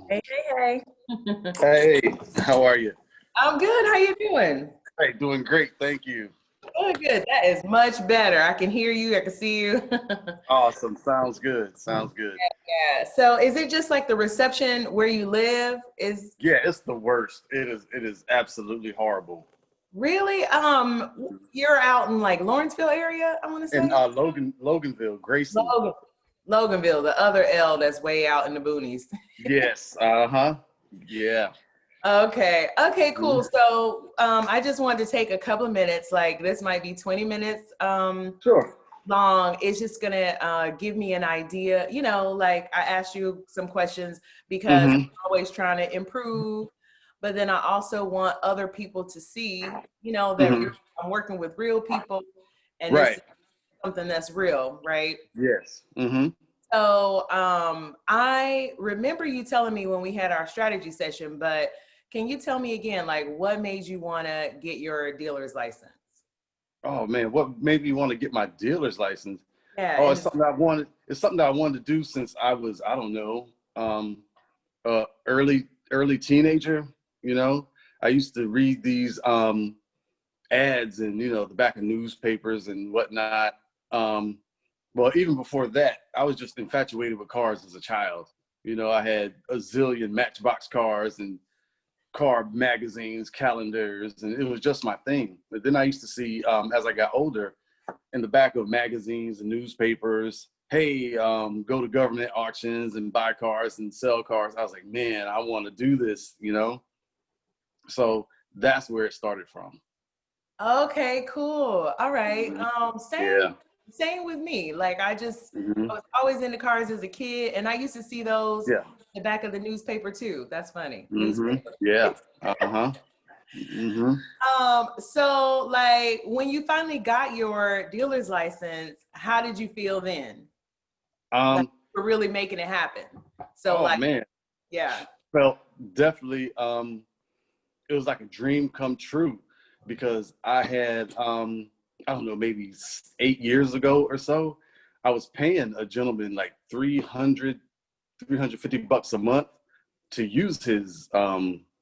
Hey, hey, hey. Hey, how are you? I'm good. How you doing? Hey, doing great, thank you. Good, good. That is much better. I can hear you. I can see you. Awesome, sounds good, sounds good. Yeah. So is it just like the reception where you live is Yeah, it's the worst. It is absolutely horrible. really, you're out in like Lawrenceville area, I want to In say? Loganville, Grayson. Logan, Loganville, the other L that's way out in the boonies. Yes, uh-huh. Yeah. Okay. Okay, cool. Mhm. So I just wanted to take a couple of minutes, like this might be 20 minutes. Sure. Long. It's just gonna give me an idea. Like I asked you some questions because I'm Mm-hmm. always trying to improve, but then I also want other people to see, that Mm-hmm. I'm working with real people and this Right. is something that's real, right? Yes. Mm-hmm. So I remember you telling me when we had our strategy session, but can you tell me again, like what made you want to get your dealer's license? Oh man, what made me want to get my dealer's license? Yeah, Oh, and it's something that I wanted to do since I was, I don't know, early teenager, you know. I used to read these ads and the back of newspapers and whatnot. Um, well, even before that, I was just infatuated with cars as a child. I had a zillion Matchbox cars and car magazines, calendars, and it was just my thing. But then I used to see, as I got older, in the back of magazines and newspapers, hey, go to government auctions and buy cars and sell cars. I was like, man, I want to do this. So that's where it started from. okay, cool. All right. Mhm. Same, Yeah. same with me. Like Hmm. I was always into cars as a kid, and I used to see those Yeah. in the back of the newspaper too. That's funny. Hmm. Newspaper. Yeah. Uh-huh. Hmm. So like when you finally got your dealer's license, how did you feel then? Like Um, you were really making it happen. So oh like, man. yeah. Well, definitely it was like a dream come true because I had I don't know, maybe 8 years ago or so, I was paying a gentleman like 350 bucks a month to use his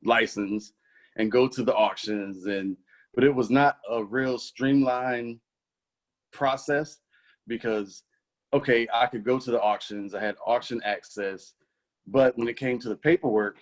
license and go to the auctions, but it was not a real streamlined process because okay, I could go to the auctions, I had auction access, but when it came to the paperwork,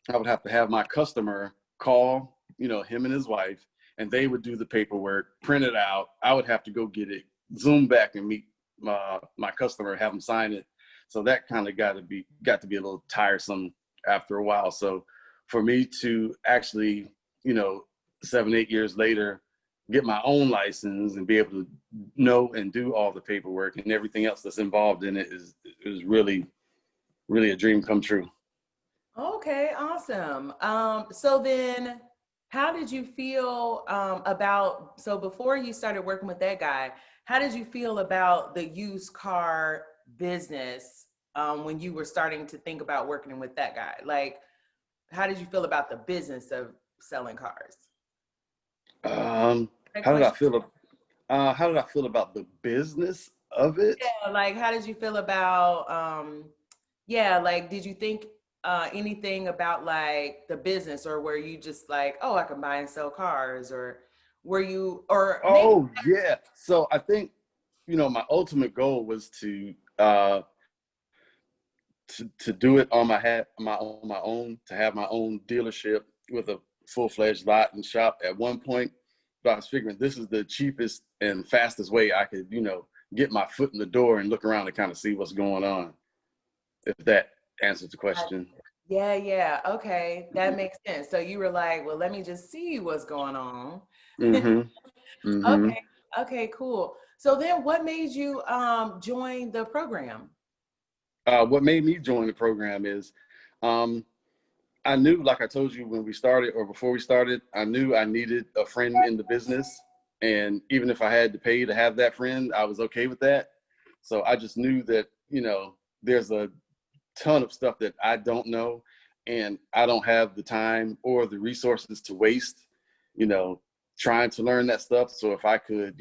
I would have to have my customer call, him and his wife, and they would do the paperwork, print it out. I would have to go get it, zoom back and meet my customer, have them sign it. So that kind of got to be a little tiresome after a while. So for me to actually, you know, 7, 8 years later, get my own license and be able to know and do all the paperwork and everything else that's involved in it is really, really a dream come true. Okay, awesome. So then how did you feel so before you started working with that guy, how did you feel about the used car business when you were starting to think about working with that guy? Like, how did you feel about the business of selling cars? That How did I question. feel? How did I feel about the business of it? Yeah, like how did you feel about yeah, like did you think anything about like the business or were you just like, oh, I can buy and sell cars or were you or maybe Oh yeah. So I think my ultimate goal was to do it on my own, to have my own dealership with a full-fledged lot and shop at one point. But I was figuring this is the cheapest and fastest way I could get my foot in the door and look around and kind of see what's going on. If that answers the question. yeah, yeah. Okay. That makes sense. So you were like, well, let me just see what's going on. Mm-hmm. Mm-hmm. Okay. Okay, cool. So then what made you join the program? What made me join the program is um, I knew, like I told you when we started or before we started, I knew I needed a friend in the business. And even if I had to pay to have that friend, I was okay with that. So I just knew that, there's a ton of stuff that I don't know and I don't have the time or the resources to waste, you know, trying to learn that stuff. So if I could,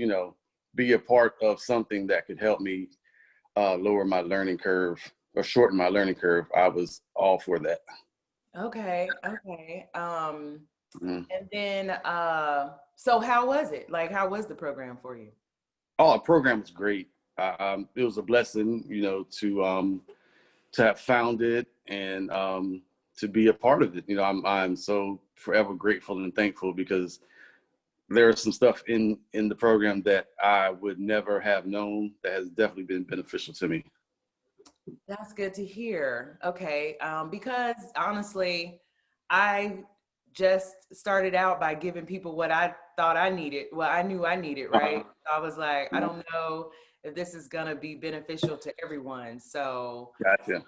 be a part of something that could help me lower my learning curve, or shorten my learning curve, I was all for that. Okay, okay. Mhm. And then so how was it? Like how was the program for you? Oh, the program was great. It was a blessing, to have found it and to be a part of it. I'm so forever grateful and thankful because there's some stuff in the program that I would never have known that has definitely been beneficial to me. That's good to hear. Okay. Because honestly, I just started out by giving people what I thought I needed. Well, I knew I needed, right? So I was like, I don't know if this is going to be beneficial to everyone. So, Gotcha.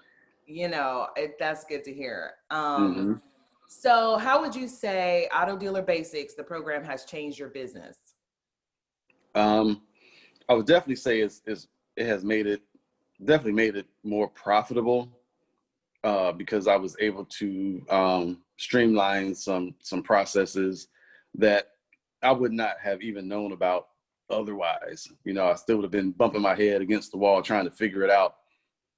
that's good to hear. Hmm. So how would you say Auto Dealer Basics, the program has changed your business? Um, I would definitely say it has definitely made it more profitable because I was able to streamline some processes that I would not have even known about otherwise. I still would have been bumping my head against the wall trying to figure it out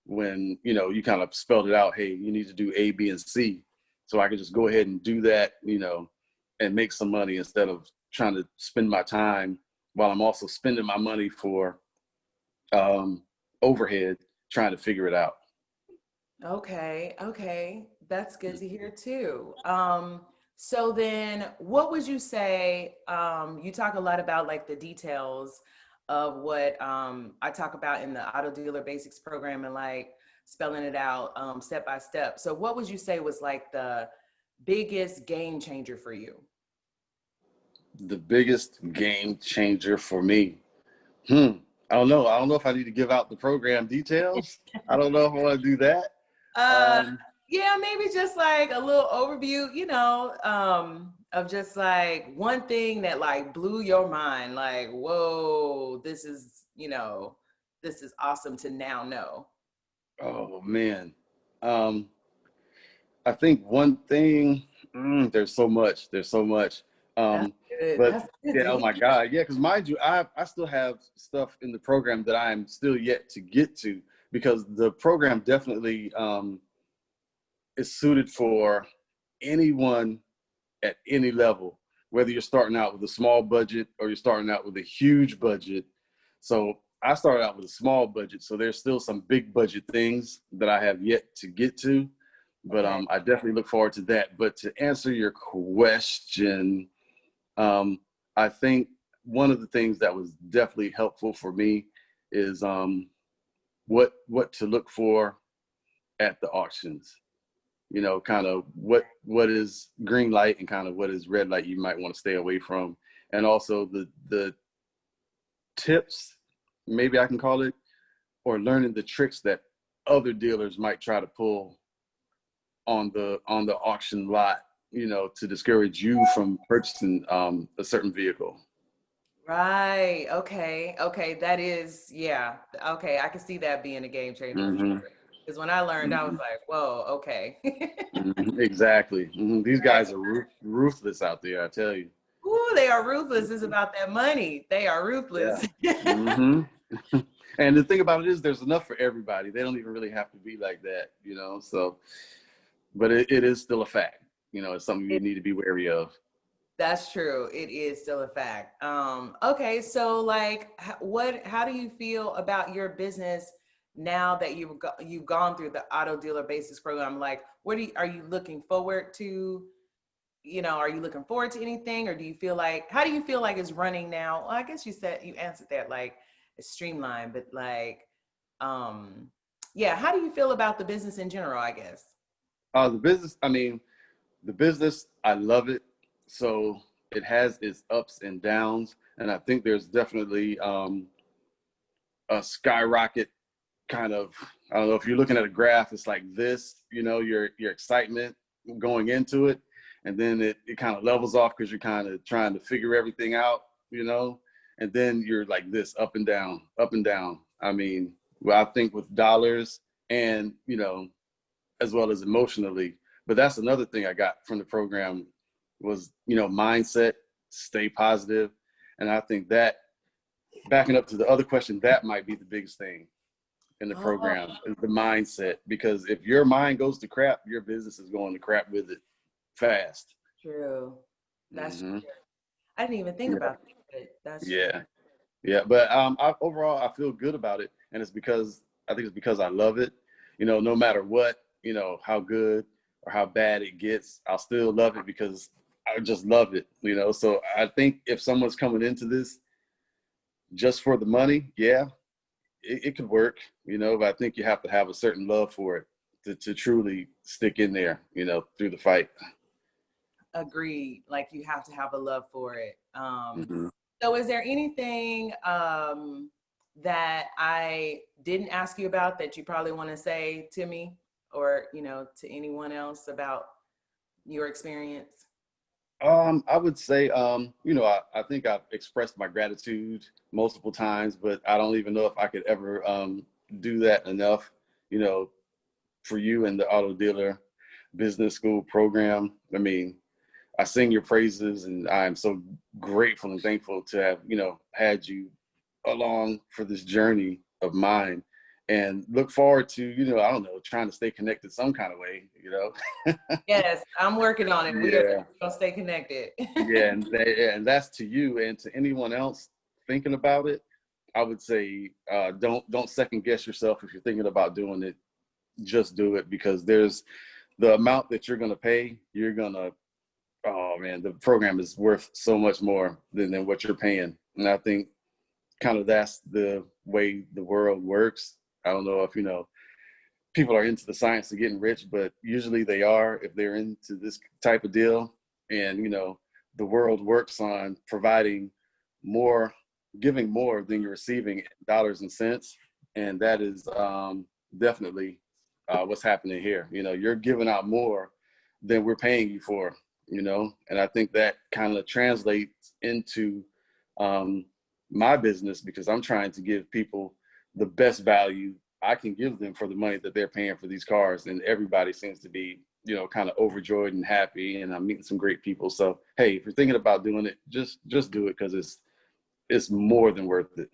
when you kind of spelled it out. Hey, you need to do A, B, and C, so I could just go ahead and do that, and make some money instead of trying to spend my time while I'm also spending my money for um, overhead trying to figure it out. Okay, okay. That's good to hear too. So then what would you say, you talk a lot about like the details of what I talk about in the Auto Dealer Basics program and like spelling it out step by step. So what would you say was like the biggest game changer for you? The biggest game changer for me. Hmm. I don't know. I don't know if I need to give out the program details. I don't know if I want to do that. Uh, Um, yeah, maybe just like a little overview, of just like one thing that like blew your mind, like, whoa, this is awesome to now know. oh man. Um, I think one thing. There's so much. There's so much. That's Um, good. but That's good yeah. to Oh hear. my God. Yeah. Because mind you, I still have stuff in the program that I'm still yet to get to because the program definitely is suited for anyone at any level, whether you're starting out with a small budget or you're starting out with a huge budget. So I started out with a small budget, so there's still some big budget things that I have yet to get to, but Okay. I definitely look forward to that. But to answer your question, um, I think one of the things that was definitely helpful for me is what to look for at the auctions. Kind of what is green light and kind of what is red light you might want to stay away from, and also the tips, maybe I can call it, or learning the tricks that other dealers might try to pull on the auction lot, to discourage you from purchasing a certain vehicle. Right. Okay. Okay. That is, yeah. Okay. I can see that being a game changer for Hmm. sure. Because when I learned, I was Hmm. like, whoa, okay. Exactly. These Right. guys are ruthless out there, I tell you. Ooh, they are ruthless. It's about that money. They are Yeah. ruthless. Hmm. And the thing about it is there's enough for everybody. They don't even really have to be like that, so, but it is still a fact. It's something you need to be wary of. That's true. It is still a fact. Okay, so like, how do you feel about your business now that you've gone through the Auto Dealer Basics program? Like, are you looking forward to? Are you looking forward to anything, or how do you feel like it's running now? Well, I guess you answered that like it's streamlined, but like, um, yeah, how do you feel about the business in general? I guess. The business, I mean, the business, I love it. So it has its ups and downs. And I think there's definitely a skyrocket kind of, I don't know if you're looking at a graph, it's like this, your excitement going into it. And then it kind of levels off because you're kind of trying to figure everything out, you know, and then you're like this up and down, up and down. I mean, well, I think with dollars and, as well as emotionally. But that's another thing I got from the program was, mindset, stay positive. And I think that backing up to the other question, that might be the biggest thing in the Oh, program, is the mindset. Because if your mind goes to crap, your business is going to crap with it fast. true. That's Hmm. true. I didn't even think Yeah, about that, but that's true. yeah, yeah. But overall, I feel good about it, and it's because I think it's because I love it. No matter what, how good or how bad it gets, I'll still love it because I just love it. So I think if someone's coming into this just for the money, yeah, it could work, but I think you have to have a certain love for it to truly stick in there, through the fight. Agreed. Like you have to have a love for it. Hmm. So is there anything that I didn't ask you about that you probably want to say to me or, to anyone else about your experience? I would say, I think I've expressed my gratitude multiple times, but I don't even know if I could ever do that enough, you know, for you and the auto dealer business school program. I mean, I sing your praises, and I'm so grateful and thankful to have, had you along for this journey of mine, and look forward to, I don't know, trying to stay connected some kind of way. Yes, I'm working on it. We are Yeah. going to stay connected. Yeah. And that's to you and to anyone else thinking about it. I would say, don't second guess yourself. If you're thinking about doing it, just do it, because there's the amount that you're going to pay. Oh man, the program is worth so much more than what you're paying. And I think kind of that's the way the world works. I don't know if, people are into the science of getting rich, but usually they are if they're into this type of deal. And, the world works on providing more, giving more than you're receiving in dollars and cents. And that is definitely what's happening here. You're giving out more than we're paying you for, and I think that kind of translates into um, my business, because I'm trying to give people the best value I can give them for the money that they're paying for these cars. And everybody seems to be, kind of overjoyed and happy. And I'm meeting some great people. So, hey, if you're thinking about doing it, just do it, because it's more than worth it.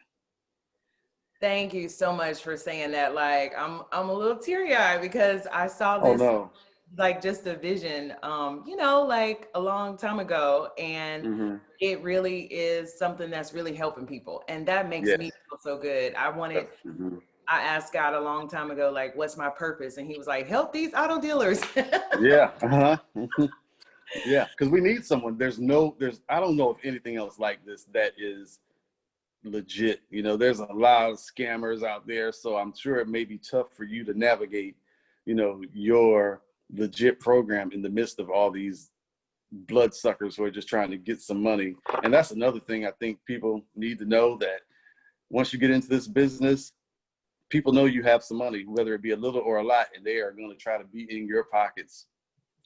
Thank you so much for saying that. Like I'm a little teary-eyed because I saw Oh this no. like just a vision, like a long time ago. And Hmm. it really is something that's really helping people. And that makes me Yes. feel so good. Hmm. I asked God a long time ago, like, what's my purpose? And he was like, help these auto dealers. Yeah. Uh-huh. Yeah. Because we need someone. I don't know of anything else like this that is legit. There's a lot of scammers out there, so I'm sure it may be tough for you to navigate, your legit program in the midst of all these bloodsuckers who are just trying to get some money. And that's another thing I think people need to know, that once you get into this business, people know you have some money, whether it be a little or a lot, and they are going to try to be in your pockets.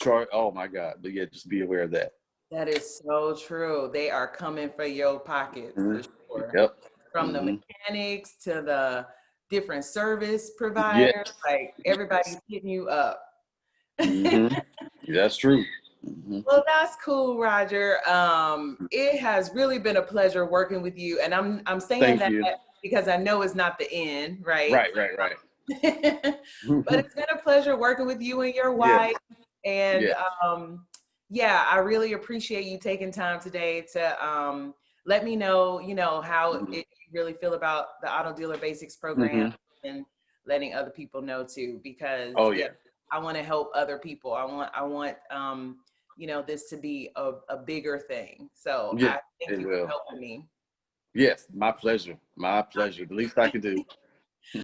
Oh my God. But yeah, just be aware of that. That is so true. They are coming for your pockets for Mhm. sure. Yep. From the Hmm. mechanics to the different service providers, Yes. like Yes. everybody's hitting you up. Hmm. That's true. Hmm. Well, that's cool, Roger. It has really been a pleasure working with you, and I'm saying Thank that you. because I know it's not the end, right? Right, right, right. But it's been a pleasure working with you and your Yes, wife, and yes. yeah, I really appreciate you taking time today to let me know, how Hmm. you really feel about the Auto Dealer Basics program, Hmm. and letting other people know too, because Oh yeah, yeah. I want to help other people. I want this to be a bigger thing. So Yeah, I thank it you for will. helping me. Yes, my pleasure. My pleasure. The least I can do.